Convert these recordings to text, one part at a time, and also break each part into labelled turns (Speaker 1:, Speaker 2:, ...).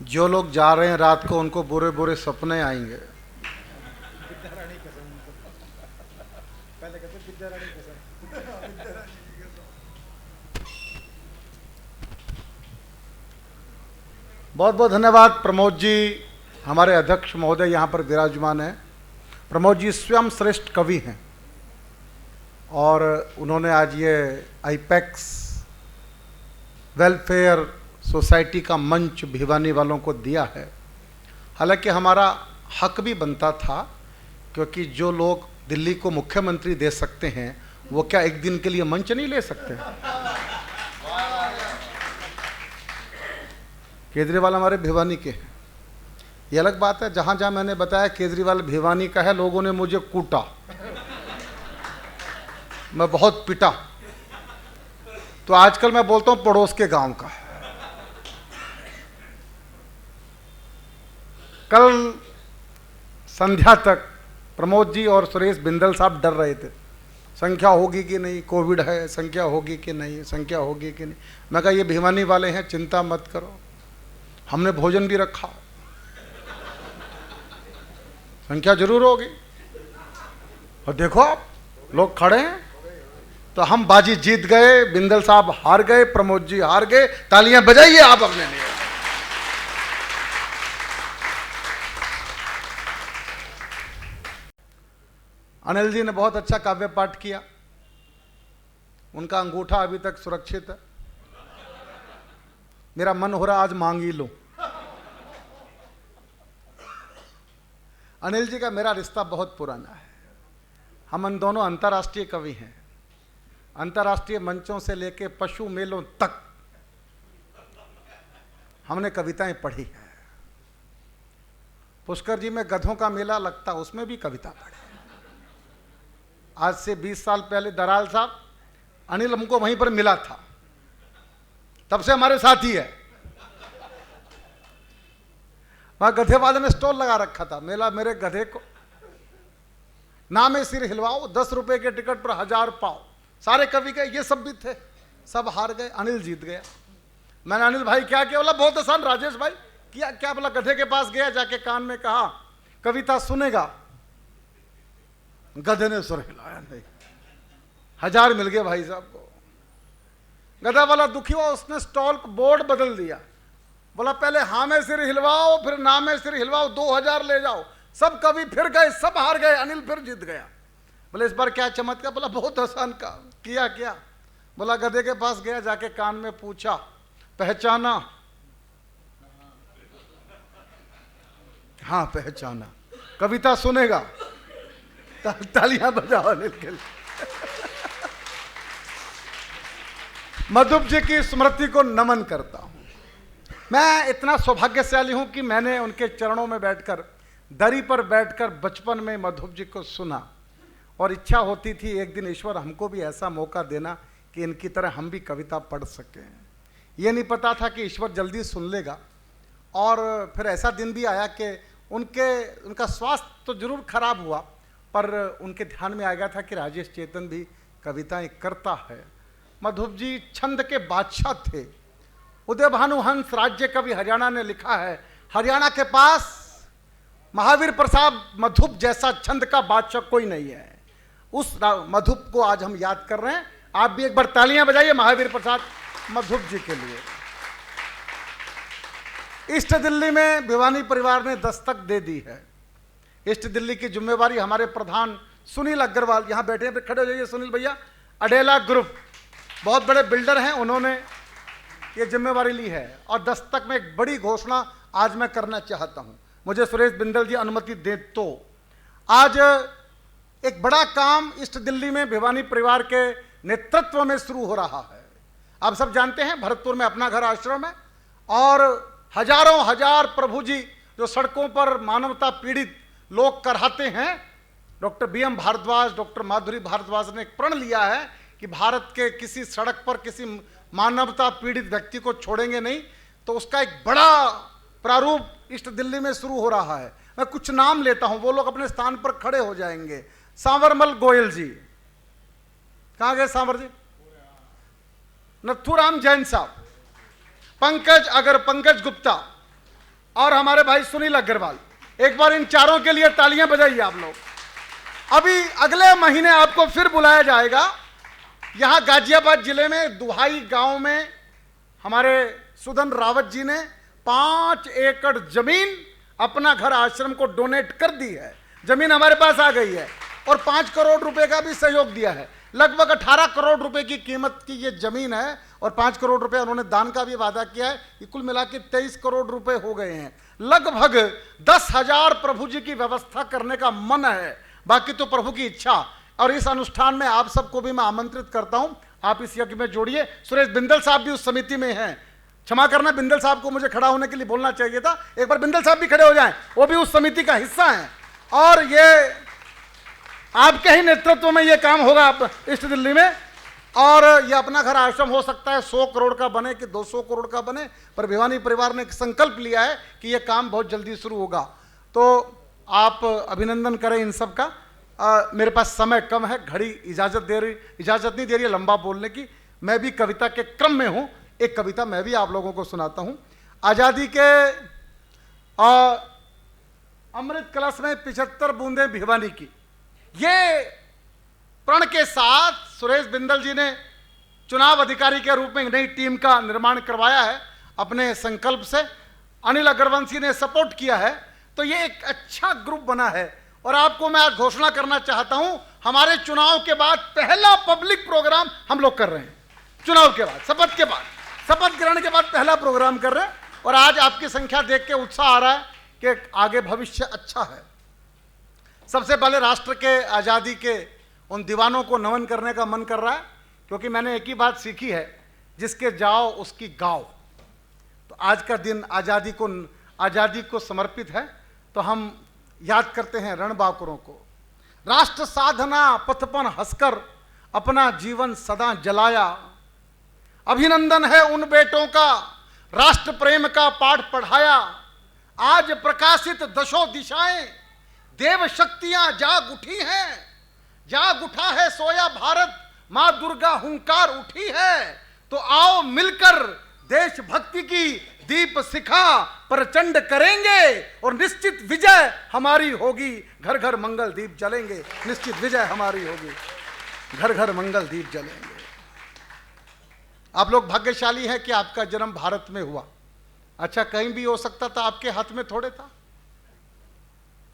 Speaker 1: जो लोग जा रहे हैं रात को उनको बुरे बुरे सपने आएंगे। बहुत बहुत धन्यवाद। प्रमोद जी हमारे अध्यक्ष महोदय यहाँ पर विराजमान हैं। प्रमोद जी स्वयं श्रेष्ठ कवि हैं और उन्होंने आज ये आईपैक्स वेलफेयर सोसाइटी का मंच भिवानी वालों को दिया है। हालांकि हमारा हक भी बनता था, क्योंकि जो लोग दिल्ली को मुख्यमंत्री दे सकते हैं वो क्या एक दिन के लिए मंच नहीं ले सकते? केजरीवाल हमारे भिवानी के हैं, ये अलग बात है। जहां जहां मैंने बताया केजरीवाल भिवानी का है, लोगों ने मुझे कूटा, मैं बहुत पिटा। तो आजकल मैं बोलता हूं पड़ोस के गांव का। कल संध्या तक प्रमोद जी और सुरेश बिंदल साहब डर रहे थे, संख्या होगी कि नहीं, कोविड है, संख्या होगी कि नहीं, संख्या होगी कि नहीं। मैं कहा ये भिवानी वाले हैं, चिंता मत करो, हमने भोजन भी रखा, संख्या जरूर होगी। और देखो आप लोग खड़े हैं, तो हम बाजी जीत गए, बिंदल साहब हार गए, प्रमोद जी हार गए। तालियां बजाइए आप अपने लिए। अनिल जी ने बहुत अच्छा काव्य पाठ किया, उनका अंगूठा अभी तक सुरक्षित है। मेरा मन हो रहा आज मांग ही लो। अनिल जी का मेरा रिश्ता बहुत पुराना है, हम दोनों अंतर्राष्ट्रीय कवि हैं। अंतर्राष्ट्रीय मंचों से लेके पशु मेलों तक हमने कविताएं पढ़ी है। पुष्कर जी में गधों का मेला लगता, उसमें भी कविता पढ़ी। आज से 20 साल पहले दराल साहब अनिल हमको वहीं पर मिला था, तब से हमारे साथी है। वहां गधे वाले ने स्टॉल लगा रखा था, मेला मेरे गधे को नामे सिर हिलवाओ, 10 रुपए के टिकट पर 1000 पाओ। सारे कवि गए, ये सब भी थे, सब हार गए, अनिल जीत गया। मैंने अनिल भाई क्या किया? बोला बहुत आसान राजेश भाई। किया क्या? बोला गधे के पास गया, जाके कान में कहा कविता सुनेगा। गधे ने सुर हिलाया नहीं, 1000 मिल गए भाई साहब को। गधा वाला दुखी हुआ, उसने स्टॉल पर बोर्ड बदल दिया। बोला पहले हाँ में सिर हिलवाओ, फिर ना में सिर हिलवाओ, 2000 ले जाओ। सब कवि फिर गए, सब हार गए, अनिल फिर जीत गया। बोले इस बार क्या चमत्कार? बोला बहुत आसान काम किया। क्या? बोला गधे के पास गया, जाके कान में पूछा पहचाना? हाँ पहचाना। कविता सुनेगा? तालियां बजाओ अनिल के लिए। मधुप जी की स्मृति को नमन करता हूं। मैं इतना सौभाग्यशाली हूं कि मैंने उनके चरणों में बैठकर, दरी पर बैठकर बचपन में मधुप जी को सुना, और इच्छा होती थी एक दिन ईश्वर हमको भी ऐसा मौका देना कि इनकी तरह हम भी कविता पढ़ सकें। ये नहीं पता था कि ईश्वर जल्दी सुन लेगा। और फिर ऐसा दिन भी आया कि उनका स्वास्थ्य तो जरूर खराब हुआ, पर उनके ध्यान में आ गया था कि राजेश चेतन भी कविताएं करता है। मधुप जी छंद के बादशाह थे। उदय भानु हंस राज्य कवि हरियाणा ने लिखा है, हरियाणा के पास महावीर प्रसाद मधुप जैसा छंद का बादशाह कोई नहीं है। उस मधुप को आज हम याद कर रहे हैं। आप भी एक बार तालियां बजाइए महावीर प्रसाद मधुप जी के लिए। ईस्ट दिल्ली में भिवानी परिवार ने दस्तक दे दी है। ईस्ट दिल्ली की जिम्मेवारी हमारे प्रधान सुनील अग्रवाल, यहां बैठे हैं, खड़े हो जाइए सुनील भैया। अडेला ग्रुप बहुत बड़े बिल्डर हैं, उन्होंने ये जिम्मेवारी ली है। और दस्तक में एक बड़ी घोषणा आज मैं करना चाहता हूं, मुझे सुरेश बिंदल जी अनुमति दे तो। आज एक बड़ा काम ईस्ट दिल्ली में भिवानी परिवार के नेतृत्व में शुरू हो रहा है। आप सब जानते हैं भरतपुर में अपना घर आश्रम है, और हजारों हजार प्रभु जी जो सड़कों पर मानवता पीड़ित लोग कराते हैं। डॉक्टर BM भारद्वाज, डॉक्टर माधुरी भारद्वाज ने एक प्रण लिया है कि भारत के किसी सड़क पर किसी मानवता पीड़ित व्यक्ति को छोड़ेंगे नहीं। तो उसका एक बड़ा प्रारूप ईस्ट दिल्ली में शुरू हो रहा है। मैं कुछ नाम लेता हूं, वो लोग अपने स्थान पर खड़े हो जाएंगे। सांवरमल गोयल जी, कहां गए सांवर जी? नथुराम जैन साहब, पंकज गुप्ता, और हमारे भाई सुनील अग्रवाल। एक बार इन चारों के लिए तालियां बजाइए आप लोग। अभी अगले महीने आपको फिर बुलाया जाएगा। यहां गाजियाबाद जिले में दुहाई गांव में हमारे सुदन रावत जी ने 5 एकड़ जमीन अपना घर आश्रम को डोनेट कर दी है। जमीन हमारे पास आ गई है और 5 करोड़ रुपए का भी सहयोग दिया है। लगभग 18 करोड़ रुपए की कीमत की ये जमीन है और 5 करोड़ रुपए उन्होंने दान का भी वादा किया है। ये कुल मिला के 23 करोड़ रुपए हो गए हैं। लगभग 10,000 प्रभु जी की व्यवस्था करने का मन है, बाकी तो प्रभु की इच्छा। और इस अनुष्ठान में आप सबको भी मैं आमंत्रित करता हूं, आप इस यज्ञ में जोड़िए। सुरेश बिंदल साहब भी उस समिति में हैं। क्षमा करना, बिंदल साहब को मुझे खड़ा होने के लिए बोलना चाहिए था। एक बार बिंदल साहब भी खड़े हो जाएं, वो भी उस समिति का हिस्सा हैं। और ये आपके ही नेतृत्व में ये काम होगा ईस्ट दिल्ली में। और ये अपना घर आश्रम हो सकता है 100 करोड़ का बने कि 200 करोड़ का बने, पर भिवानी परिवार ने एक संकल्प लिया है कि ये काम बहुत जल्दी शुरू होगा। तो आप अभिनंदन करें इन सब का। मेरे पास समय कम है, घड़ी इजाजत नहीं दे रही है लंबा बोलने की। मैं भी कविता के क्रम में हूं। एक कविता मैं भी आप लोगों को सुनाता हूं। आजादी के अमृत कलश में 75 बूंदें भिवानी की, ये प्रण के साथ सुरेश बिंदल जी ने चुनाव अधिकारी के रूप में एक नई टीम का निर्माण करवाया है अपने संकल्प से। अनिल अग्रवंशी ने सपोर्ट किया है। तो ये एक अच्छा ग्रुप बना है। और आपको मैं आज घोषणा करना चाहता हूं, हमारे चुनाव के बाद पहला पब्लिक प्रोग्राम हम लोग कर रहे हैं। चुनाव के बाद, शपथ के बाद, शपथ ग्रहण के बाद पहला प्रोग्राम कर रहे हैं। और आज आपकी संख्या देख के उत्साह आ रहा है कि आगे भविष्य अच्छा है। सबसे पहले राष्ट्र के आज़ादी के उन दीवानों को नमन करने का मन कर रहा है, क्योंकि मैंने एक ही बात सीखी है, जिसके जाओ उसकी गाओ। तो आज का दिन आज़ादी को समर्पित है। तो हम याद करते हैं रणबांकुरों को। राष्ट्र साधना पथपन हंसकर अपना जीवन सदा जलाया। अभिनंदन है उन बेटों का, राष्ट्र प्रेम का पाठ पढ़ाया। आज प्रकाशित दशों दिशाएं, देव शक्तियां जाग उठी हैं। जाग उठा है सोया भारत, मां दुर्गा हुंकार उठी है। तो आओ मिलकर देशभक्ति की दीप शिखा प्रचंड करेंगे और निश्चित विजय हमारी होगी। घर घर मंगल दीप जलेंगे, निश्चित विजय हमारी होगी। घर घर मंगल दीप जलेंगे। आप लोग भाग्यशाली हैं कि आपका जन्म भारत में हुआ। अच्छा, कहीं भी हो सकता था, आपके हाथ में थोड़े था।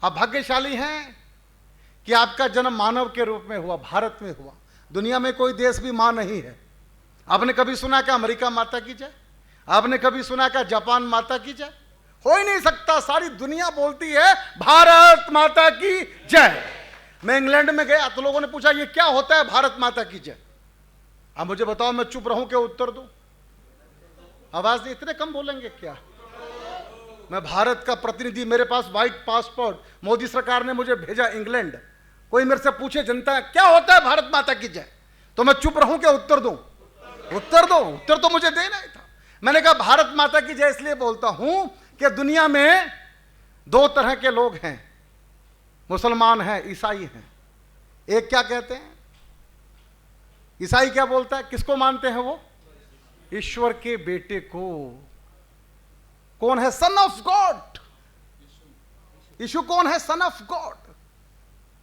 Speaker 1: आप भाग्यशाली हैं कि आपका जन्म मानव के रूप में हुआ, भारत में हुआ। दुनिया में कोई देश भी मां नहीं है। आपने कभी सुना क्या अमेरिका माता की जय? आपने कभी सुना क्या जापान माता की जय? हो ही नहीं सकता। सारी दुनिया बोलती है भारत माता की जय। मैं इंग्लैंड में गया तो लोगों ने पूछा ये क्या होता है भारत माता की जय? अब मुझे बताओ, मैं चुप रहूं क्या उत्तर दूं? आवाज नहीं, इतने कम बोलेंगे क्या? मैं भारत का प्रतिनिधि, मेरे पास व्हाइट पासपोर्ट, मोदी सरकार ने मुझे भेजा इंग्लैंड। कोई मेरे से पूछे जनता क्या होता है भारत माता की जय, तो मैं चुप रहूं क्या उत्तर दूं? उत्तर दो। उत्तर तो मुझे देना ही था। मैंने कहा भारत माता की जय इसलिए बोलता हूं कि दुनिया में 2 तरह के लोग हैं, मुसलमान हैं, ईसाई हैं। एक क्या कहते हैं, ईसाई क्या बोलता है, किसको मानते हैं वो? ईश्वर के बेटे को। कौन है सन ऑफ गॉड? यीशु कौन है? सन ऑफ गॉड,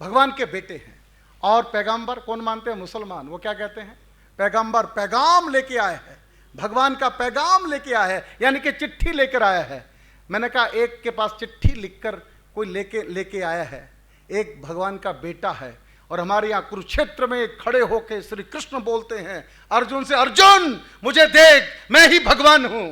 Speaker 1: भगवान के बेटे हैं। और पैगंबर कौन मानते हैं? मुसलमान। वो क्या कहते हैं? पैगंबर पैगाम लेके आए हैं, भगवान का पैगाम लेके आया है, यानी कि चिट्ठी लेकर आया है। मैंने कहा एक के पास चिट्ठी लिखकर कोई लेके आया है, एक भगवान का बेटा है। और हमारे यहाँ कुरुक्षेत्र में खड़े होकर श्री कृष्ण बोलते हैं अर्जुन से, अर्जुन मुझे देख, मैं ही भगवान हूं।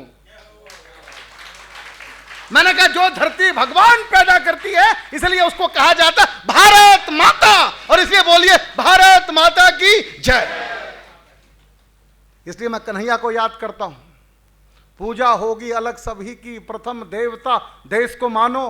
Speaker 1: मैंने कहा जो धरती भगवान पैदा करती है इसलिए उसको कहा जाता है भारत माता, और इसलिए बोलिए भारत माता की जय। इसलिए मैं कन्हैया को याद करता हूं। पूजा होगी अलग सभी की, प्रथम देवता देश को मानो।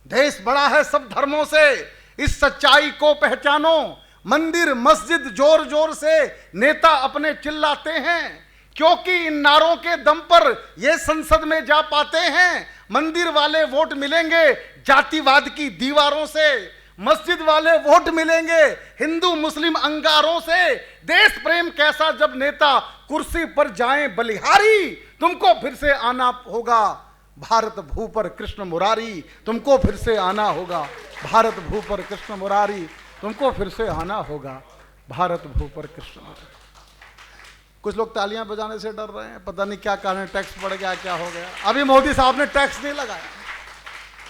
Speaker 1: देश बड़ा है सब धर्मों से, इस सच्चाई को पहचानो। मंदिर मस्जिद जोर जोर से नेता अपने चिल्लाते हैं, क्योंकि इन नारों के दम पर ये संसद में जा पाते हैं। मंदिर वाले वोट मिलेंगे जातिवाद की दीवारों से, मस्जिद वाले वोट मिलेंगे हिंदू मुस्लिम अंगारों से। देश प्रेम कैसा जब नेता कुर्सी पर जाएं बलिहारी, तुमको फिर से आना होगा भारत भू पर कृष्ण मुरारी तुमको फिर से आना होगा, भारत भू पर कृष्ण मुरारी तुमको फिर से आना होगा, भारत भू पर कृष्ण मुरारी। कुछ लोग तालियां बजाने से डर रहे हैं, पता नहीं क्या कारण है, टैक्स बढ़ गया, क्या हो गया। अभी मोदी साहब ने टैक्स नहीं लगाया।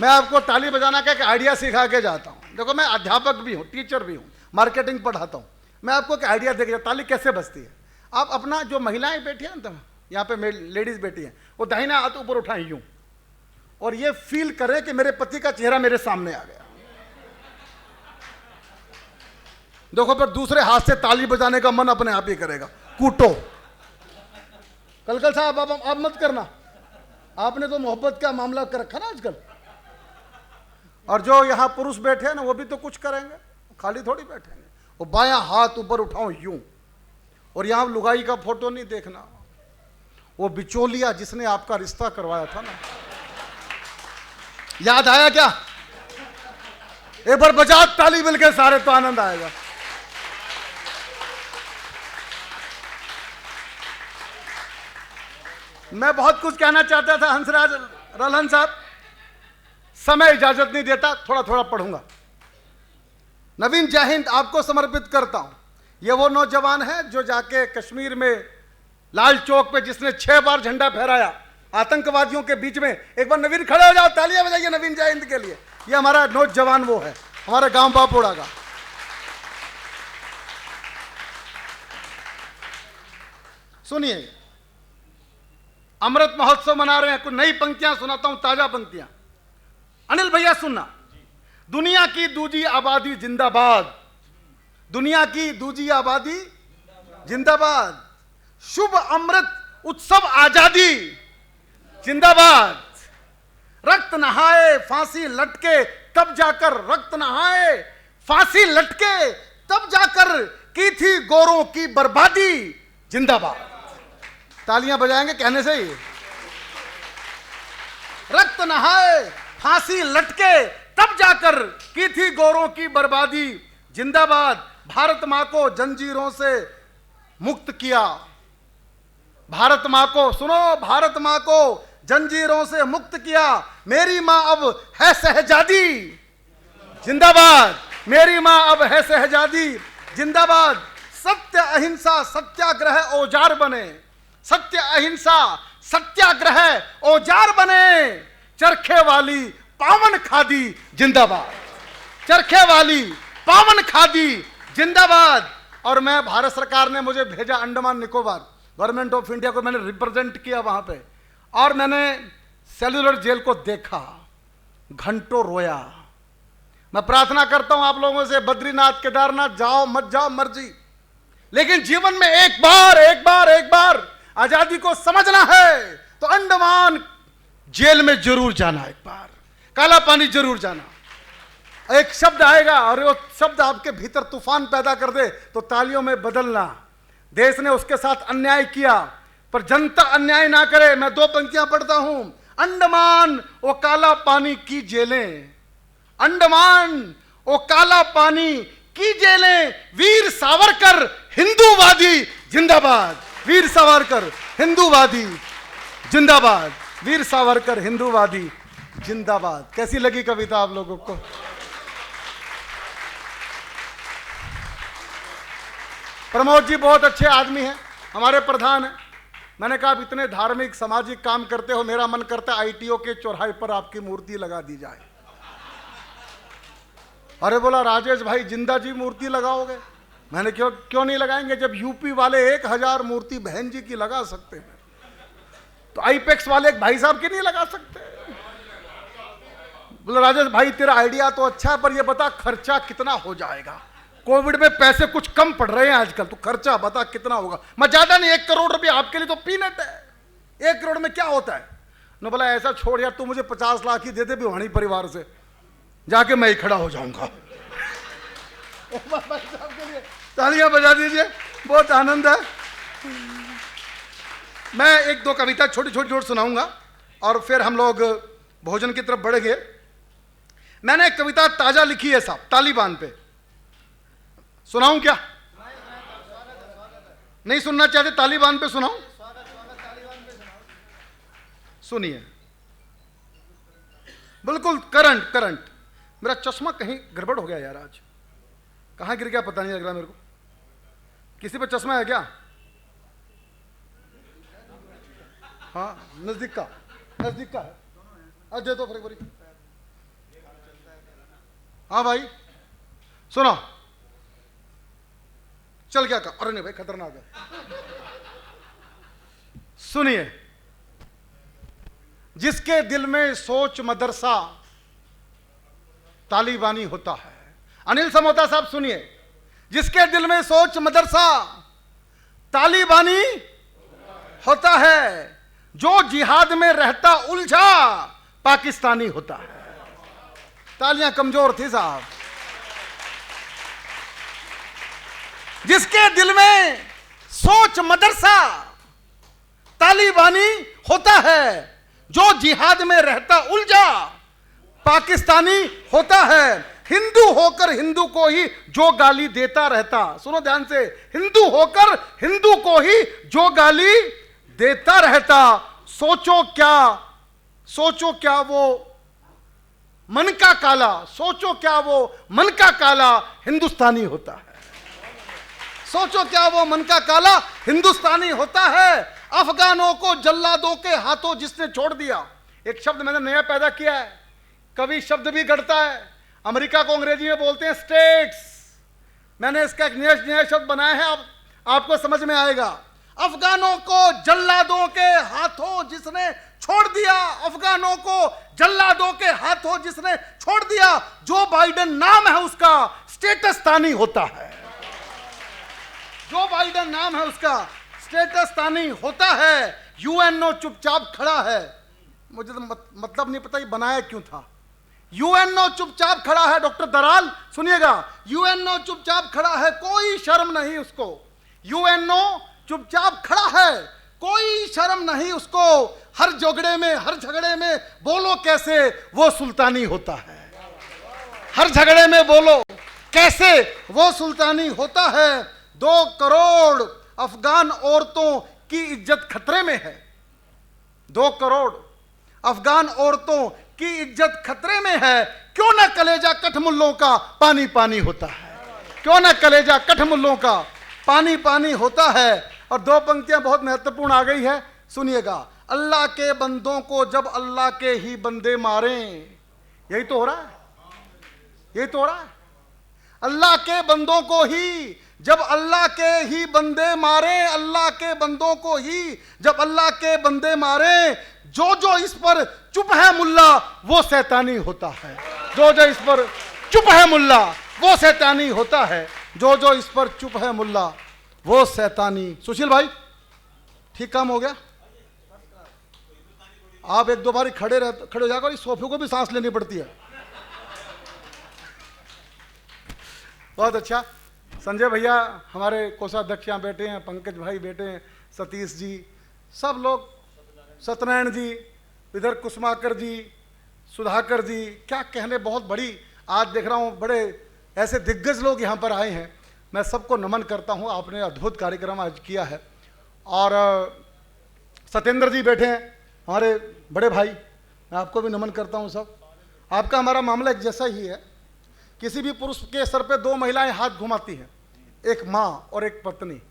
Speaker 1: मैं आपको ताली बजाना का एक आइडिया सिखा के जाता हूं। देखो मैं अध्यापक भी हूं, टीचर भी हूं, मार्केटिंग पढ़ाता हूं। मैं आपको एक आइडिया देकर ताली कैसे बजती है। आप अपना जो महिलाएं बैठी हैं ना, यहाँ पे लेडीज बैठी हैं, वो दाहिना हाथ ऊपर उठाएं यूं, और ये फील करें कि मेरे पति का चेहरा मेरे सामने आ गया। देखो फिर दूसरे हाथ से ताली बजाने का मन अपने आप ही करेगा। कूटो। कलकल साहब आप मत करना, आपने तो मोहब्बत का मामला कर रखा ना आजकल। और जो यहां पुरुष बैठे हैं ना, वो भी तो कुछ करेंगे, खाली थोड़ी बैठेंगे। वो बायां हाथ ऊपर उठाओ यूं, और यहां लुगाई का फोटो नहीं देखना, वो बिचौलिया जिसने आपका रिश्ता करवाया था ना, याद आया क्या? एक बार बजा ताली मिलकर सारे, तो आनंद आएगा। मैं बहुत कुछ कहना चाहता था हंसराज रलहन साहब, समय इजाजत नहीं देता, थोड़ा थोड़ा पढ़ूंगा। नवीन जय हिंद आपको समर्पित करता हूं। ये वो नौजवान है जो जाके कश्मीर में लाल चौक पे जिसने 6 बार झंडा फहराया आतंकवादियों के बीच में। एक बार नवीन खड़े हो जाओ, तालियां बजाइए नवीन जय हिंद के लिए। ये हमारा नौजवान वो है, हमारे गांव बापोड़ा का। सुनिए, अमृत महोत्सव मना रहे हैं, कुछ नई पंक्तियां सुनाता हूं, ताजा पंक्तियां। अनिल भैया सुनना। दुनिया की दूजी आबादी जिंदाबाद, दुनिया की दूजी आबादी जिंदाबाद, शुभ अमृत उत्सव आजादी जिंदाबाद, रक्त नहाए फांसी लटके तब जाकर, रक्त नहाए फांसी लटके तब जाकर की थी गोरों की बर्बादी जिंदाबाद। तालियां बजाएंगे कहने से ही। रक्त नहाए फांसी लटके तब जाकर की थी गोरों की बर्बादी जिंदाबाद, भारत मां को जंजीरों से मुक्त किया, भारत मां को, सुनो, भारत मां को जंजीरों से मुक्त किया, मेरी मां अब है शहजादी जिंदाबाद, मेरी मां अब है शहजादी जिंदाबाद। सत्य अहिंसा सत्याग्रह औजार बने, सत्य अहिंसा सत्याग्रह औजार बने, चरखे वाली पावन खादी जिंदाबाद, चरखे वाली पावन खादी जिंदाबाद। और मैं, भारत सरकार ने मुझे भेजा Andaman Nicobar, government of India को मैंने रिप्रेजेंट किया वहां पे, और मैंने सेल्युलर जेल को देखा, घंटों रोया। मैं प्रार्थना करता हूं आप लोगों से, बद्रीनाथ केदारनाथ जाओ मत जाओ मर्जी, लेकिन जीवन में एक बार आजादी को समझना है तो अंडमान जेल में जरूर जाना, एक बार काला पानी जरूर जाना। एक शब्द आएगा और वो शब्द आपके भीतर तूफान पैदा कर दे तो तालियों में बदलना। देश ने उसके साथ अन्याय किया, पर जनता अन्याय ना करे। मैं 2 पंक्तियां पढ़ता हूं। अंडमान वो काला पानी की जेलें, अंडमान वो काला पानी की जेलें, वीर सावरकर हिंदूवादी जिंदाबाद, वीर सावरकर हिंदूवादी जिंदाबाद, वीर सावरकर हिंदूवादी जिंदाबाद। कैसी लगी कविता आप लोगों को? प्रमोद जी बहुत अच्छे आदमी हैं, हमारे प्रधान हैं। मैंने कहा आप इतने धार्मिक सामाजिक काम करते हो, मेरा मन करता है आईटीओ के चौराहे पर आपकी मूर्ति लगा दी जाए। अरे बोला राजेश भाई जिंदा जी मूर्ति लगाओगे? मैंने क्यों नहीं लगाएंगे, जब यूपी वाले 1000 मूर्ति बहन जी की लगा सकते हैं तो आईपेक्स वाले एक भाई साहब की नहीं लगा सकते? बोला राजेश भाई तेरा आइडिया तो अच्छा है, पर ये बता खर्चा कितना हो जाएगा? कोविड में पैसे कुछ कम पड़ रहे हैं आजकल, तो खर्चा बता कितना होगा? मैं ज्यादा नहीं, 1 करोड़ रुपये आपके लिए तो पीनट है। 1 करोड़ में क्या होता है? न बोला ऐसा छोड़ यार, तू मुझे 50 लाख ही दे दे भिवानी परिवार से, जाके मैं ही खड़ा हो जाऊंगा। तालियां बजा दीजिए, बहुत आनंद है। मैं 1-2 कविता छोटी छोटी सुनाऊंगा और फिर हम लोग भोजन की तरफ बढ़ेंगे। मैंने एक कविता ताजा लिखी है साहब, तालिबान पे। सुनाऊं क्या? नहीं सुनना चाहते? तालिबान पे सुनाऊं? सुनिए। बिल्कुल करंट करंट। मेरा चश्मा कहीं गड़बड़ हो गया यार, आज कहाँ गिर गया पता नहीं लग रहा मेरे को। किसी पे चश्मा है क्या? हाँ नजदीक का है। दे दो फरीक। हाँ भाई सुनो, चल क्या अरे नहीं भाई खतरनाक है। सुनिए, जिसके दिल में सोच मदरसा तालिबानी होता है। अनिल समोता साहब सुनिए, जिसके दिल में सोच मदरसा तालिबानी होता है, जो जिहाद में रहता उलझा पाकिस्तानी होता है। तालियां कमजोर थी साहब। जिसके दिल में सोच मदरसा तालिबानी होता है, जो जिहाद में रहता उलझा पाकिस्तानी होता है। हिंदू होकर हिंदू को ही जो गाली देता रहता, सुनो ध्यान से, हिंदू होकर हिंदू को ही जो गाली देता रहता, सोचो क्या वो मन का काला, सोचो क्या वो मन का काला हिंदुस्तानी होता है। सोचो क्या वो मन का काला हिंदुस्तानी होता है। अफगानों को जल्लादों के हाथों जिसने छोड़ दिया। एक शब्द मैंने नया पैदा किया है, कभी शब्द भी गढ़ता है। अमेरिका को अंग्रेजी में बोलते हैं स्टेट्स, मैंने इसका एक नया शब्द बनाया है, आपको समझ में आएगा। अफगानों को जल्लादों के हाथों जिसने छोड़ दिया, अफगानों को जल्लादों के हाथों जिसने छोड़ दिया, जो बाइडेन नाम है उसका स्टेटस तानी होता है। जो बाइडेन नाम है उसका स्टेटस तानी होता है। यूएनओ चुपचाप खड़ा है, मुझे तो मतलब नहीं पता ये बनाया क्यों था। यूएनओ चुपचाप खड़ा है, डॉक्टर दराल सुनिएगा, यूएनओ चुपचाप खड़ा है, कोई शर्म नहीं उसको। यूएनओ चुपचाप खड़ा है, कोई शर्म नहीं उसको। हर झगड़े में बोलो कैसे वो सुल्तानी होता है। हर झगड़े में बोलो कैसे वो सुल्तानी होता है। 2 करोड़ अफगान औरतों की इज्जत खतरे में है। 2 करोड़ अफगान औरतों की इज्जत खतरे में है। क्यों ना कलेजा कठमुल्लों का पानी पानी होता है। क्यों ना कलेजा कठमुल्लों का पानी पानी होता है। और 2 पंक्तियां बहुत महत्वपूर्ण आ गई है, सुनिएगा। अल्लाह के बंदों को जब अल्लाह के ही बंदे मारें, यही तो हो रहा है, यही तो हो रहा है। अल्लाह के बंदों को ही जब अल्लाह के ही बंदे मारे, अल्लाह के बंदों को ही जब अल्लाह के बंदे मारे, जो इस पर चुप है मुल्ला वो शैतानी होता है। जो इस पर चुप है मुल्ला वो शैतानी होता है। जो इस पर चुप है मुल्ला वो शैतानी। सुशील भाई ठीक काम हो गया, आप 1-2 बार खड़े हो जाकर, इस सोफे को भी सांस लेनी पड़ती है। बहुत अच्छा। संजय भैया हमारे कोषाध्यक्ष यहाँ बैठे हैं, पंकज भाई बैठे हैं, सतीश जी, सब लोग, सत्यनारायण जी इधर, कुसुमाकर जी, सुधाकर जी, क्या कहने, बहुत बड़ी आज देख रहा हूँ बड़े ऐसे दिग्गज लोग यहाँ पर आए हैं। मैं सबको नमन करता हूँ, आपने अद्भुत कार्यक्रम आज किया है। और सत्येंद्र जी बैठे हैं हमारे बड़े भाई, मैं आपको भी नमन करता हूँ। सब आपका हमारा मामला एक जैसा ही है। किसी भी पुरुष के सर पे 2 महिलाएं हाथ घुमाती हैं, एक माँ और एक पत्नी।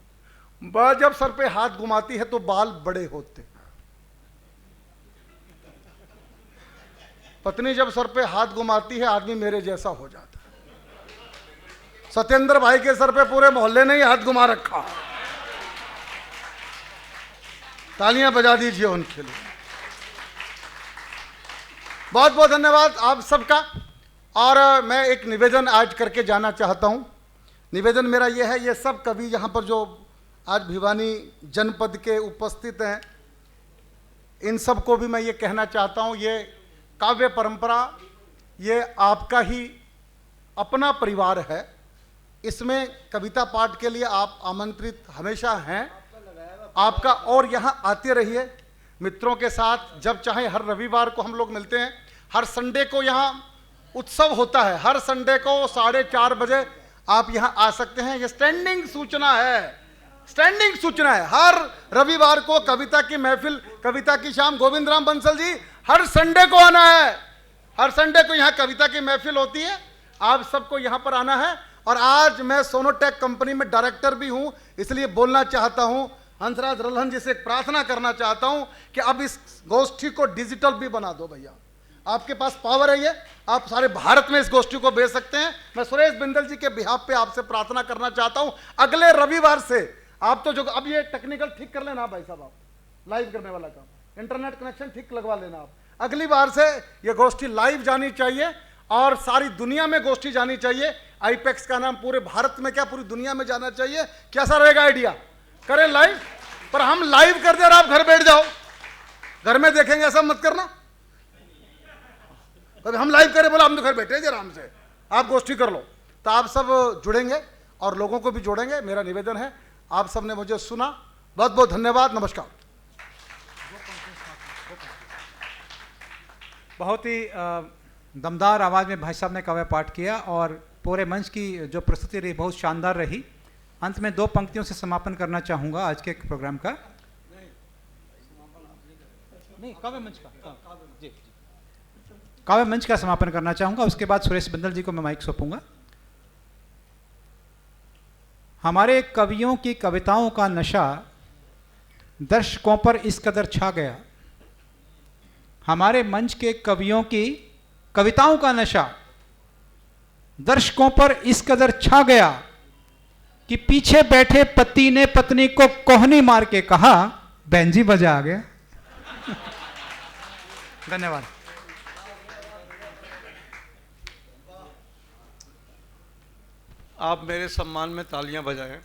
Speaker 1: जब सर पे हाथ घुमाती है तो बाल बड़े होते हैं। पत्नी जब सर पे हाथ घुमाती है आदमी मेरे जैसा हो जाता है। सत्येंद्र भाई के सर पे पूरे मोहल्ले ने ही हाथ घुमा रखा। तालियां बजा दीजिए उनके लिए। बहुत बहुत धन्यवाद आप सबका। और मैं एक निवेदन आज करके जाना चाहता हूं। निवेदन मेरा यह है, ये सब कवि यहाँ पर जो आज भिवानी जनपद के उपस्थित हैं, इन सब को भी मैं ये कहना चाहता हूँ, ये काव्य परंपरा ये आपका ही अपना परिवार है। इसमें कविता पाठ के लिए आप आमंत्रित हमेशा हैं आपका, और यहाँ आते रहिए मित्रों के साथ जब चाहे। हर रविवार को हम लोग मिलते हैं, हर संडे को यहाँ उत्सव होता है। हर संडे को 4:30 बजे आप यहाँ आ सकते हैं। ये स्टैंडिंग सूचना है, स्टैंडिंग सूचना है। हर रविवार को कविता की महफिल, कविता की शाम, गोविंद राम बंसल जी हर संडे को आना है। हर संडे को यहाँ कविता की महफिल होती है, आप सबको यहाँ पर आना है। और आज मैं सोनोटेक कंपनी में डायरेक्टर भी हूँ, इसलिए बोलना चाहता हूँ, हंसराज रल्हन जी से एक प्रार्थना करना चाहता हूँ कि अब इस गोष्ठी को डिजिटल भी बना दो भैया। आपके पास पावर है, ये आप सारे भारत में इस गोष्ठी को भेज सकते हैं। मैं सुरेश बिंदल जी के बिहाफ पे आपसे प्रार्थना करना चाहता हूँ, अगले रविवार से आप तो जो अब ये टेक्निकल ठीक कर लेना भाई साहब, आप लाइव करने वाला काम, इंटरनेट कनेक्शन ठीक लगवा लेना आप। अगली बार से ये गोष्ठी लाइव जानी चाहिए और सारी दुनिया में गोष्ठी जानी चाहिए। आईपेक्स का नाम पूरे भारत में क्या पूरी दुनिया में जाना चाहिए। कैसा रहेगा आइडिया? करें लाइव, पर हम लाइव कर दे और आप घर बैठ जाओ, घर में देखेंगे, ऐसा मत करना। तो हम लाइव करें, बोला हम तो घर बैठे हैं आराम से, आप गोष्ठी कर लो। तो आप सब जुड़ेंगे और लोगों को भी जोड़ेंगे, मेरा निवेदन है। आप सब ने मुझे सुना, बहुत बहुत धन्यवाद, नमस्कार।
Speaker 2: बहुत ही दमदार आवाज़ में भाई साहब ने काव्य पाठ किया और पूरे मंच की जो प्रस्तुति रही बहुत शानदार रही। अंत में 2 पंक्तियों से समापन करना चाहूँगा आज के प्रोग्राम का। नहीं, काव्य मंच का, जी काव्य मंच का समापन करना चाहूँगा। उसके बाद सुरेश बिंदल जी को मैं माइक सौंपूंगा। हमारे कवियों की कविताओं का नशा दर्शकों पर इस कदर छा गया, हमारे मंच के कवियों की कविताओं का नशा दर्शकों पर इस कदर छा गया कि पीछे बैठे पति ने पत्नी को कोहनी मार के कहा, बहन जी मजा आ गया। धन्यवाद।
Speaker 3: आप मेरे सम्मान में तालियां बजाएं।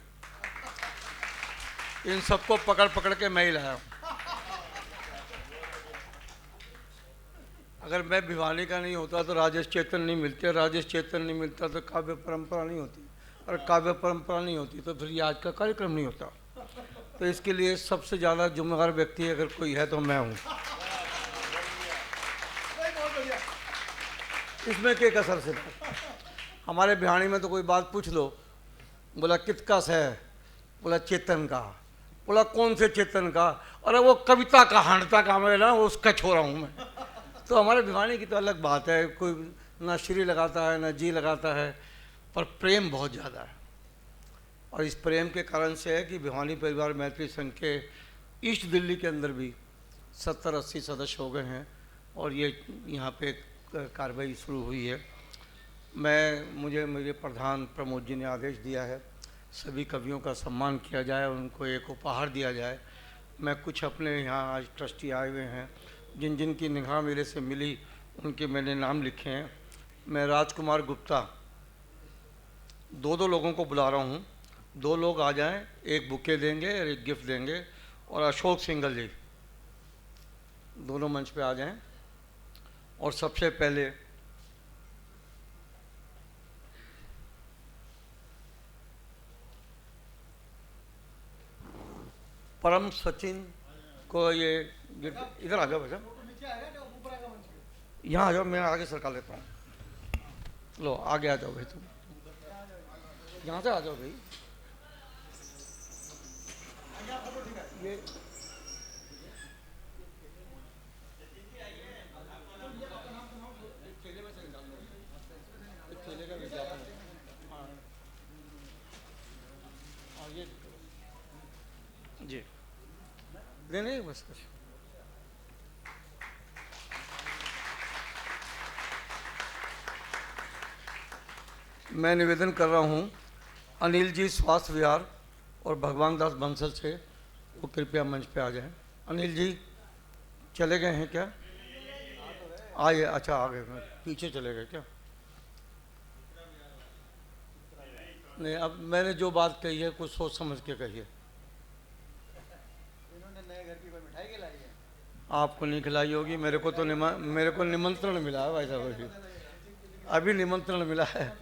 Speaker 3: इन सबको पकड़ पकड़ के मैं ही लाया हूं। अगर मैं भिवानी का नहीं होता तो राजेश चेतन नहीं मिलते, राजेश चेतन नहीं मिलता तो काव्य परंपरा नहीं होती, और काव्य परंपरा नहीं होती तो फिर ये आज का कार्यक्रम नहीं होता। तो इसके लिए सबसे ज़्यादा जिम्मेदार व्यक्ति अगर कोई है तो मैं हूँ। इसमें क्या कसर से हमारे भिवानी में तो कोई बात पूछ लो, बोला कितका से है, बोला चेतन का, बोला कौन से चेतन का, अरे वो कविता का हांडता का, मैं ना उसका छोरा हूँ मैं। तो हमारे भिवानी की तो अलग बात है, कोई ना श्री लगाता है ना जी लगाता है, पर प्रेम बहुत ज़्यादा है। और इस प्रेम के कारण से है कि भिवानी परिवार मैत्री संघ के ईस्ट दिल्ली के अंदर भी 70-80 सदस्य हो गए हैं और ये यहाँ पे कार्रवाई शुरू हुई है। मुझे मेरे प्रधान प्रमोद जी ने आदेश दिया है सभी कवियों का सम्मान किया जाए, उनको एक उपहार दिया जाए। मैं कुछ अपने यहाँ आज ट्रस्टी आए हुए हैं जिन जिन की निगाह मेरे से मिली, उनके मैंने नाम लिखे हैं। मैं राजकुमार गुप्ता 2 लोगों को बुला रहा हूँ, 2 लोग आ जाएं, एक बुके देंगे और एक गिफ्ट देंगे। और अशोक सिंघल जी दोनों मंच पे आ जाएं। और सबसे पहले परम सचिन को ये इधर आ जाओ भैया, यहाँ आ जाओ, मैं आगे सरका लेता हूँ। लो आगे आ जाओ भाई, तुम यहाँ से आ जाओ भाई। ये जी नहीं बस कुछ। मैं निवेदन कर रहा हूँ अनिल जी स्वास्थ्य विहार और भगवान दास बंसल से, वो कृपया मंच पे आ जाएं। अनिल जी चले गए हैं क्या? आइए, अच्छा आ गए, पीछे चले गए क्या? नहीं, अब मैंने जो बात कही है कुछ सोच समझ के कही है। इन्होंने नए घर की कोई मिठाई खिलाई है? आपको नहीं खिलाई होगी, मेरे को तो मेरे को निमंत्रण मिला है भाई साहब, अभी निमंत्रण मिला है।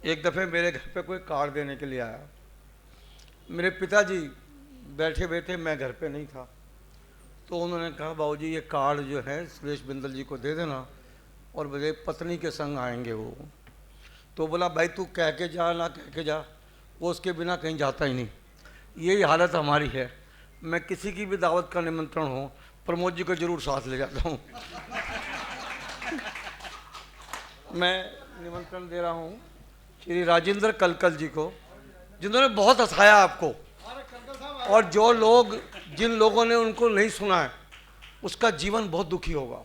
Speaker 3: एक दफ़े मेरे घर पे कोई कार्ड देने के लिए आया, मेरे पिताजी बैठे बैठे, मैं घर पे नहीं था, तो उन्होंने कहा बाबूजी ये कार्ड जो है सुरेश बिंदल जी को दे देना और मेरे पत्नी के संग आएंगे वो। तो बोला भाई तू कह के जा ना कह के जा, वो उसके बिना कहीं जाता ही नहीं। यही हालत हमारी है, मैं किसी की भी दावत का निमंत्रण हो प्रमोद जी को जरूर साथ ले जाता हूँ। मैं निमंत्रण दे रहा हूँ श्री राजेंद्र कलकल जी को, जिन्होंने बहुत हंसाया आपको, और जिन लोगों ने उनको नहीं सुना है उसका जीवन बहुत दुखी होगा।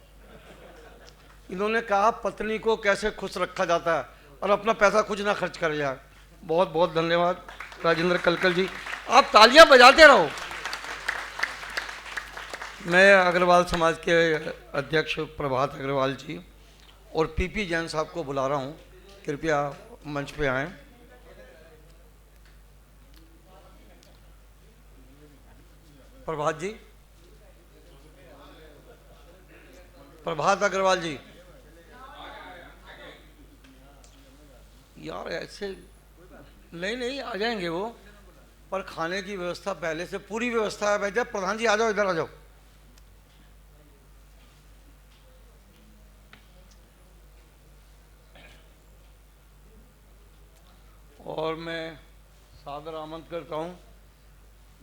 Speaker 3: इन्होंने कहा पत्नी को कैसे खुश रखा जाता है और अपना पैसा कुछ ना खर्च कर जाए। बहुत बहुत धन्यवाद राजेंद्र कलकल जी, आप तालियां बजाते रहो। मैं अग्रवाल समाज के अध्यक्ष प्रभात अग्रवाल जी और पीपी जैन साहब को बुला रहा हूँ, कृपया मंच पे आएं। प्रभात जी, प्रभात अग्रवाल जी, यार ऐसे नहीं आ जाएंगे वो, पर खाने की व्यवस्था पहले से पूरी व्यवस्था है। भैया प्रधान जी आ जाओ, इधर आ जाओ। और मैं सादर आमंत्रित करता हूँ,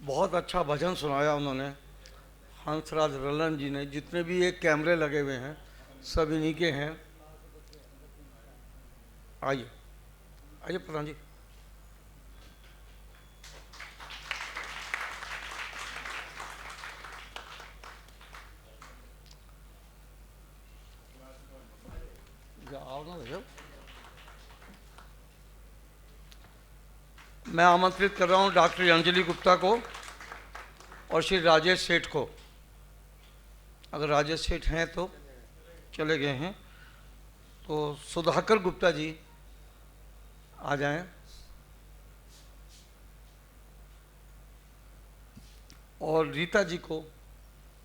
Speaker 3: बहुत अच्छा भजन सुनाया उन्होंने, हंसराज रलन जी ने। जितने भी ये कैमरे लगे हुए हैं सब इन्हीं के हैं। आइए आइए प्रधान जी। आओ ना भैया। मैं आमंत्रित कर रहा हूँ डॉक्टर अंजलि गुप्ता को और श्री राजेश सेठ को। अगर राजेश सेठ हैं तो चले गए हैं, तो सुधाकर गुप्ता जी आ जाएं। और रीता जी को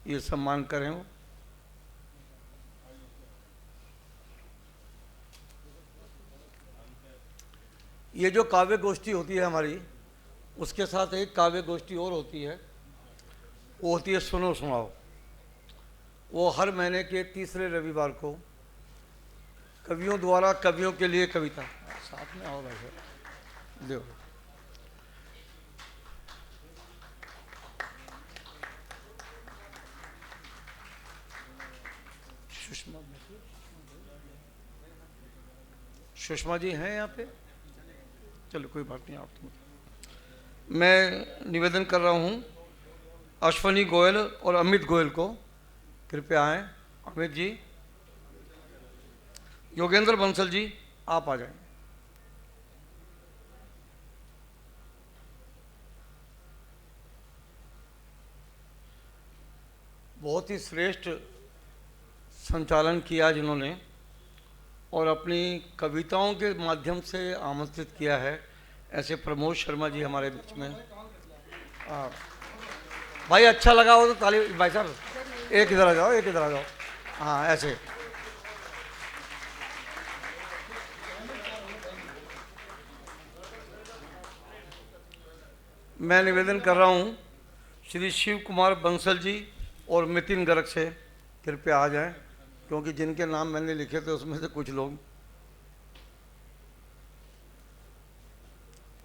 Speaker 3: ये सम्मान करें। वो ये जो काव्य गोष्ठी होती है हमारी, उसके साथ एक काव्य गोष्ठी और होती है, वो होती है सुनो सुनाओ। वो हर महीने के तीसरे रविवार को कवियों द्वारा कवियों के लिए कविता। साथ में आओ भाई, दो। सुषमा जी हैं यहाँ पे? चलो कोई बात नहीं, आप तो। मैं निवेदन कर रहा हूँ अश्वनी गोयल और अमित गोयल को, कृपया आएं। अमित जी, योगेंद्र बंसल जी आप आ जाएं। बहुत ही श्रेष्ठ संचालन किया जिन्होंने, और अपनी कविताओं के माध्यम से आमंत्रित किया है, ऐसे प्रमोद शर्मा जी हमारे बीच में। भाई अच्छा लगा हो तो ताली। भाई साहब एक इधर आ जाओ, एक इधर आ जाओ। हाँ ऐसे। मैं निवेदन कर रहा हूँ श्री शिव कुमार बंसल जी और नितिन गर्ग से, कृपया आ जाएं, क्योंकि जिनके नाम मैंने लिखे थे उसमें से कुछ लोग।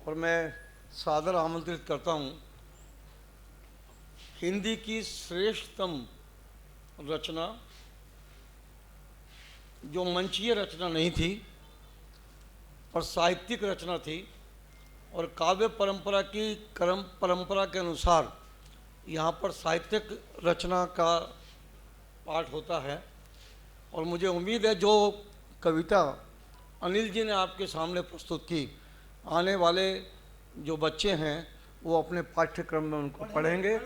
Speaker 3: और मैं सादर आमंत्रित करता हूँ हिंदी की श्रेष्ठतम रचना, जो मंचीय रचना नहीं थी और साहित्यिक रचना थी, और काव्य परंपरा की परंपरा के अनुसार यहाँ पर साहित्यिक रचना का पाठ होता है। और मुझे उम्मीद है जो कविता अनिल जी ने आपके सामने प्रस्तुत की, आने वाले जो बच्चे हैं वो अपने पाठ्यक्रम में उनको पढ़ेंगे।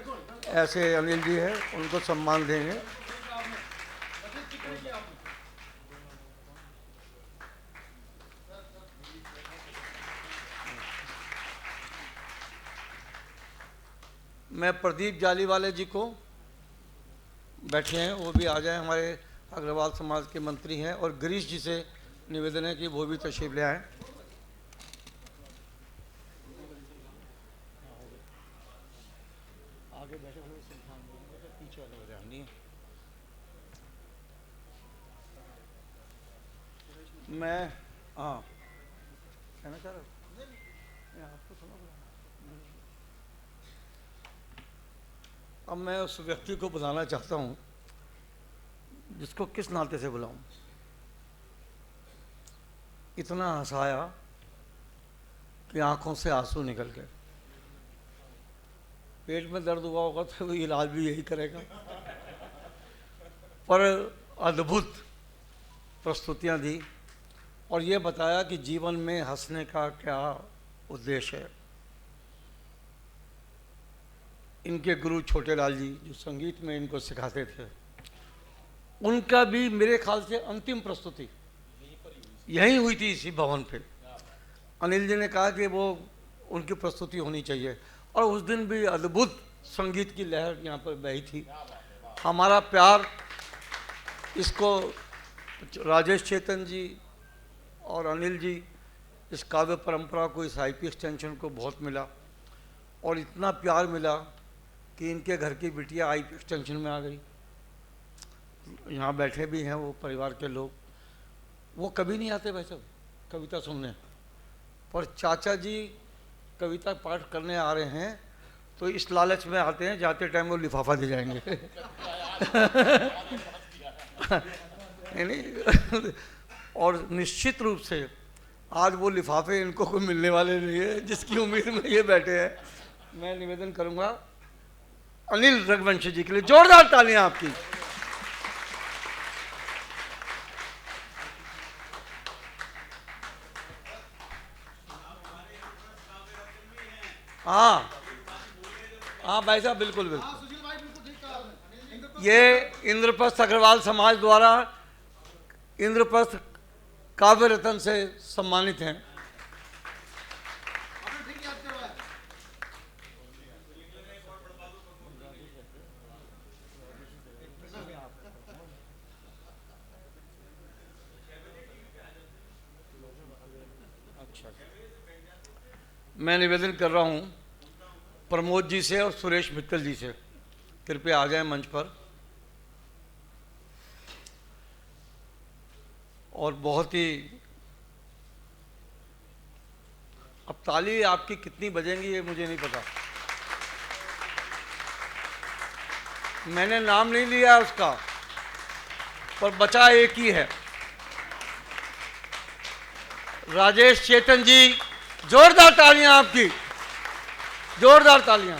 Speaker 3: ऐसे अनिल जी हैं, उनको सम्मान देंगे। मैं प्रदीप जालीवाले जी को, बैठे हैं, वो भी आ जाएं, हमारे अग्रवाल समाज के मंत्री हैं। और गिरीश जी से निवेदन है कि वो भी तशरीफ ले आएं। आगे बैठे हुए पीछे वाले ध्यान नहीं। मैं हाँ कहना चाह रहा हूँ, आपको सुना। अब मैं उस व्यक्ति को बुलाना चाहता हूँ जिसको किस नाते से बुलाऊं। इतना हंसाया कि आंखों से आंसू निकल गए। पेट में दर्द हुआ होगा तो वो इलाज भी यही करेगा। पर अद्भुत प्रस्तुतियां दी और ये बताया कि जीवन में हंसने का क्या उद्देश्य है। इनके गुरु छोटेलाल जी जो संगीत में इनको सिखाते थे, उनका भी मेरे ख्याल से अंतिम प्रस्तुति यहीं हुई थी, इसी भवन पे। अनिल जी ने कहा कि वो उनकी प्रस्तुति होनी चाहिए और उस दिन भी अद्भुत संगीत की लहर यहाँ पर बही थी। हमारा प्यार इसको राजेश चेतन जी और अनिल जी, इस काव्य परंपरा को, इस आईपी एक्सटेंशन को बहुत मिला और इतना प्यार मिला कि इनके घर की बिटिया आईपी एक्सटेंशन में आ गई। यहाँ बैठे भी हैं वो परिवार के लोग, वो कभी नहीं आते वैसे कविता सुनने, पर चाचा जी कविता पाठ करने आ रहे हैं तो इस लालच में आते हैं, जाते टाइम वो लिफाफा दे जाएंगे। नहीं, और निश्चित रूप से आज वो लिफाफे इनको कोई मिलने वाले नहीं है जिसकी उम्मीद में ये बैठे हैं। मैं निवेदन करूंगा अनिल रघुवंशी जी के लिए जोरदार तालियां आपकी। हाँ हाँ भाई साहब, बिल्कुल बिल्कुल। ये इंद्रप्रस्थ अग्रवाल समाज द्वारा इंद्रप्रस्थ काव्य रत्न से सम्मानित हैं। मैं निवेदन कर रहा हूं प्रमोद जी से और सुरेश मित्तल जी से, कृपया आ जाएं मंच पर। और बहुत ही, अब ताली आपकी कितनी बजेंगी ये मुझे नहीं पता, मैंने नाम नहीं लिया उसका, पर बचा एक ही है, राजेश चेतन जी। जोरदार तालियां आपकी, जोरदार तालियां।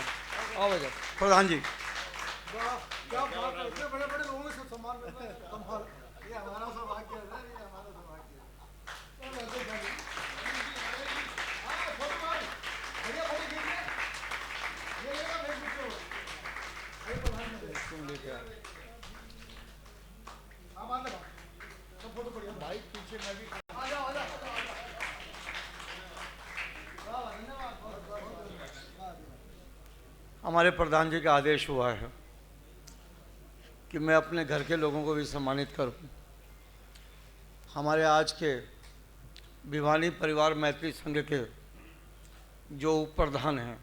Speaker 3: आओ भैया प्रधान जी।
Speaker 1: क्या बात है, इतने बड़े बड़े लोगों से सम्मान करते हैं, कमाल। ये हमारा सौभाग्य है, ये हमारा सौभाग्य है। हाँ, फोटो मार, बढ़िया फोटो खींचिए। ये लेगा फेसबुक पे, ये प्रधान
Speaker 3: तुम लेके आ।
Speaker 1: हाँ बात लगा, सब फोटो बढ़िया।
Speaker 3: भाई पीछे मैं भी।
Speaker 1: आ जाओ, आ जाओ।
Speaker 3: हमारे प्रधान जी का आदेश हुआ है कि मैं अपने घर के लोगों को भी सम्मानित करूं। हमारे आज के भिवानी परिवार मैत्री संघ के जो उप प्रधान हैं,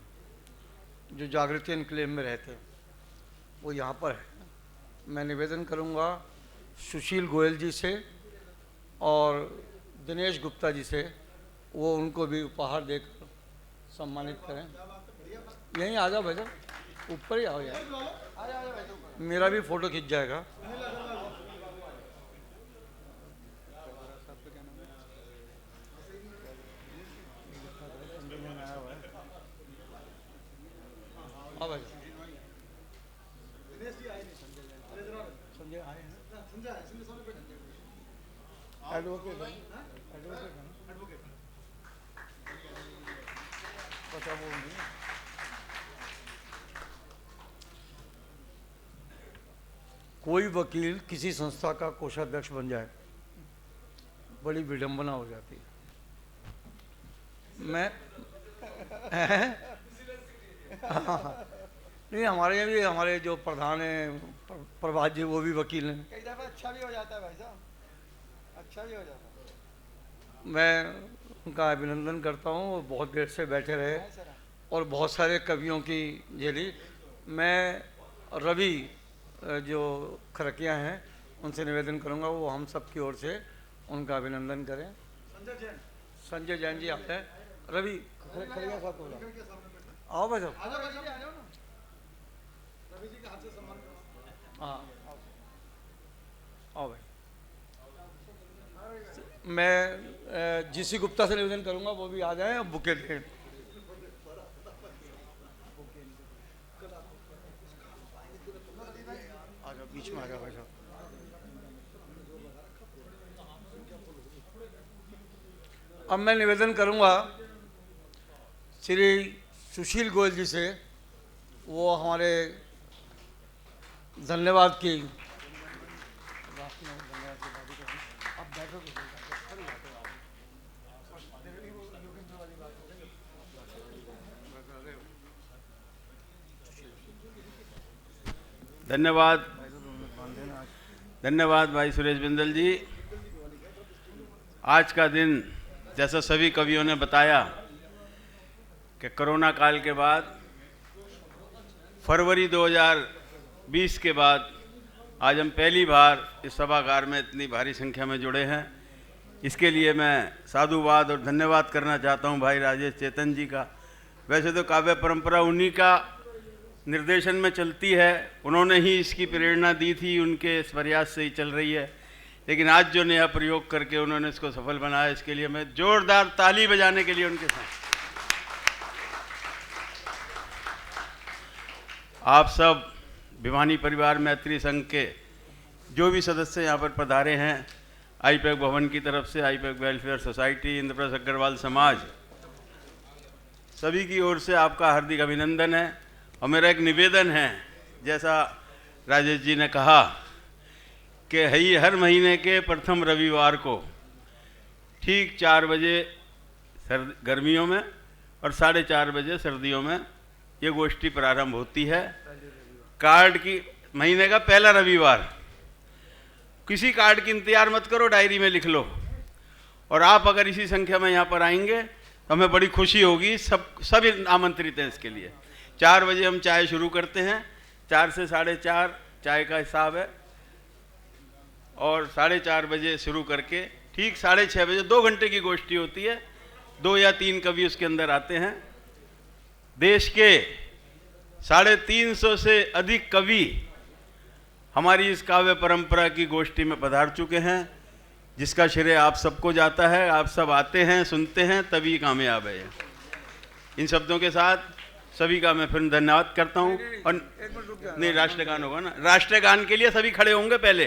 Speaker 3: जो जागृति एनक्लेव में रहते हैं, वो यहाँ पर है। मैं निवेदन करूँगा सुशील गोयल जी से और दिनेश गुप्ता जी से, वो उनको भी उपहार देकर सम्मानित करें। यहीं आ जाओ भैया, ऊपर ही आओ यार, मेरा भी फोटो खिंच जाएगा। हाँ भाई संजय आए हैं, एडवोकेट बचा वो नहीं। कोई वकील किसी संस्था का कोषाध्यक्ष बन जाए, बड़ी विडंबना हो जाती है। मैं नहीं, हमारे यहाँ भी हमारे जो प्रधान हैं प्रभात जी, वो भी वकील हैं।
Speaker 1: कई दफा अच्छा भी हो जाता है भाई साहब, अच्छा भी हो जाता है।
Speaker 3: मैं उनका अभिनंदन करता हूँ, वो बहुत देर से बैठे रहे और बहुत सारे कवियों की झेली। मैं रवि जो खरकिया हैं उनसे निवेदन करूंगा वो हम सब की ओर से उनका अभिनंदन करें। संजय जैन जी आते हैं। रवि खरकिया साहब को बुलाओ। आओ भाई साहब। हाँ आओ भाई। मैं जीसी गुप्ता से निवेदन करूंगा वो भी आ जाएं और बुके दें। आ जाओ बीच में आ जाओ भाई साहब। अब मैं निवेदन करूंगा श्री सुशील गोयल जी से, वो हमारे धन्यवाद की
Speaker 4: धन्यवाद धन्यवाद भाई सुरेश बिंदल जी। आज का दिन जैसा सभी कवियों ने बताया कि कोरोना काल के बाद फरवरी 2020 के बाद आज हम पहली बार इस सभागार में इतनी भारी संख्या में जुड़े हैं। इसके लिए मैं साधुवाद और धन्यवाद करना चाहता हूं भाई राजेश चेतन जी का। वैसे तो काव्य परंपरा उन्हीं का निर्देशन में चलती है, उन्होंने ही इसकी प्रेरणा दी थी, उनके इस प्रयास से ही चल रही है, लेकिन आज जो नया प्रयोग करके उन्होंने इसको सफल बनाया, इसके लिए मैं जोरदार ताली बजाने के लिए उनके साथ। आप सब भिवानी परिवार मैत्री संघ के जो भी सदस्य यहाँ पर पधारे हैं, आईपैक भवन की तरफ से, IPAC welfare society, Indraprastha Agarwal Samaj, सभी की ओर से आपका हार्दिक अभिनंदन है। और मेरा एक निवेदन है, जैसा राजेश जी ने कहा कि हर महीने के प्रथम रविवार को ठीक 4 बजे गर्मियों में और 4:30 बजे सर्दियों में ये गोष्ठी प्रारंभ होती है। कार्ड की महीने का पहला रविवार, किसी कार्ड की इंतजार मत करो, डायरी में लिख लो। और आप अगर इसी संख्या में यहाँ पर आएंगे तो हमें बड़ी खुशी होगी। सब आमंत्रित हैं इसके लिए। 4 बजे हम चाय शुरू करते हैं, 4 से 4:30 चाय का हिसाब है, और 4:30 बजे शुरू करके ठीक 6:30 बजे 2 घंटे की गोष्ठी होती है। 2 या 3 कवि उसके अंदर आते हैं। देश के 350 से अधिक कवि हमारी इस काव्य परंपरा की गोष्ठी में पधार चुके हैं, जिसका श्रेय आप सबको जाता है। आप सब आते हैं, सुनते हैं, तभी कामयाब है। इन शब्दों के साथ सभी का मैं फिर धन्यवाद करता हूँ। और नहीं, राष्ट्रगान होगा ना, राष्ट्रगान के लिए सभी खड़े होंगे। पहले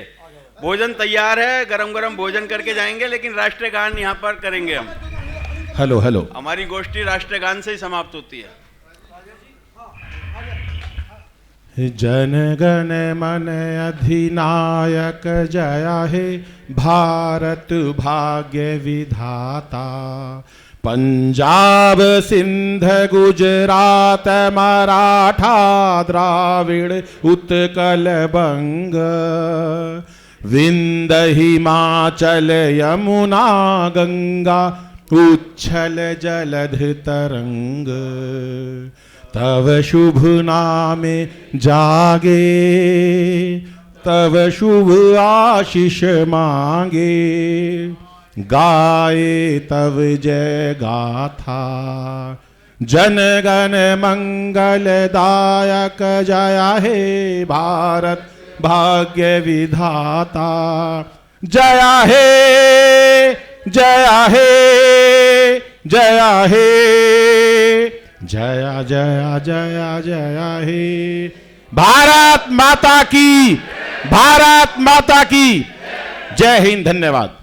Speaker 4: भोजन तैयार है, गरम गरम भोजन करके जाएंगे, लेकिन राष्ट्रगान यहाँ पर करेंगे हम।
Speaker 5: हेलो हेलो,
Speaker 4: हमारी गोष्ठी राष्ट्रगान से ही समाप्त होती है।
Speaker 5: जन गण मन अधिनायक जया हे भारत भाग्य विधाता। पंजाब सिंध गुजरात मराठा द्राविड़ उत्कल बंग। विंध्य हिमाचल यमुना गंगा उच्छल जलध तरंग। तव शुभ नामे जागे, तव शुभ आशीष मांगे। गाए तव जय गाथा, जन गण मंगल दायक जया हे भारत भाग्य विधाता। जया हे जया हे जया हे, जया जया जया जया हे। भारत माता की, भारत माता की जय हिंद। धन्यवाद।